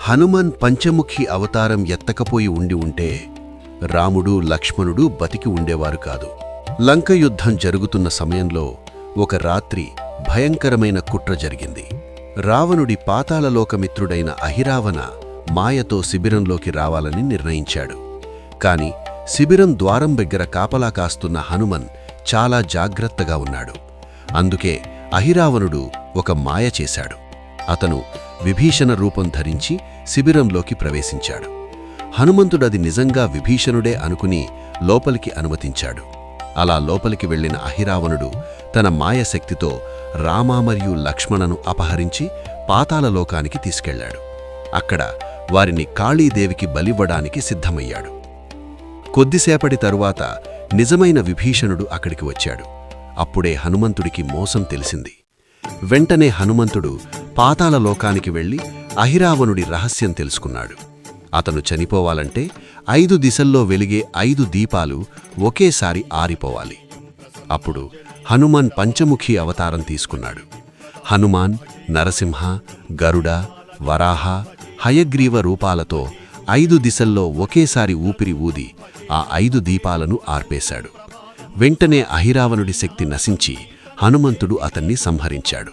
హనుమన్ పంచముఖి అవతారం ఎత్తకపోయి ఉంటే రాముడు లక్ష్మణుడు బతికి ఉండేవారు కాదు. లంక యుద్ధం జరుగుతున్న సమయంలో ఒక రాత్రి భయంకరమైన కుట్ర జరిగింది. రావణుడి పాతాళలోకమిత్రుడైన అహిరావణ మాయతో శిబిరంలోకి రావాలని నిర్ణయించాడు. కాని శిబిరం ద్వారం దగ్గర కాపలా కాస్తున్న హనుమన్ చాలా జాగ్రత్తగా ఉన్నాడు. అందుకే అహిరావణుడు ఒక మాయ చేశాడు. అతను విభీషణ రూపం ధరించి శిబిరంలోకి ప్రవేశించాడు. హనుమంతుడది నిజంగా విభీషణుడే అనుకుని లోపలికి అనుమతించాడు. అలా లోపలికి వెళ్లిన అహిరావణుడు తన మాయశక్తితో రామ మరియు లక్ష్మణను అపహరించి పాతాళలోకానికి తీసుకెళ్లాడు. అక్కడ వారిని కాళీదేవికి బలివ్వడానికి సిద్ధమయ్యాడు. కొద్దిసేపటి తరువాత నిజమైన విభీషణుడు అక్కడికి వచ్చాడు. అప్పుడే హనుమంతుడికి మోసం తెలిసింది. వెంటనే హనుమంతుడు పాతాళలోకానికి వెళ్లి అహిరావణుడి రహస్యం తెలుసుకున్నాడు. అతను చనిపోవాలంటే 5 దిశల్లో వెలిగే 5 దీపాలు ఒకేసారి ఆరిపోవాలి. అప్పుడు హనుమాన్ పంచముఖి అవతారం తీసుకున్నాడు. హనుమాన్ నరసింహ, గరుడ, వరాహ, హయగ్రీవ రూపాలతో 5 దిశల్లో ఒకేసారి ఊపిరి ఊది ఆ 5 దీపాలను ఆర్పేశాడు. వెంటనే అహిరావణుడి శక్తి నశించి హనుమంతుడు అతన్ని సంహరించాడు.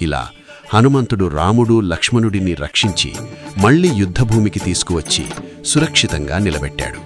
ఇలా హనుమంతుడు రాముడు లక్ష్మణుడిని రక్షించి మళ్లీ యుద్ధభూమికి తీసుకువచ్చి సురక్షితంగా నిలబెట్టాడు.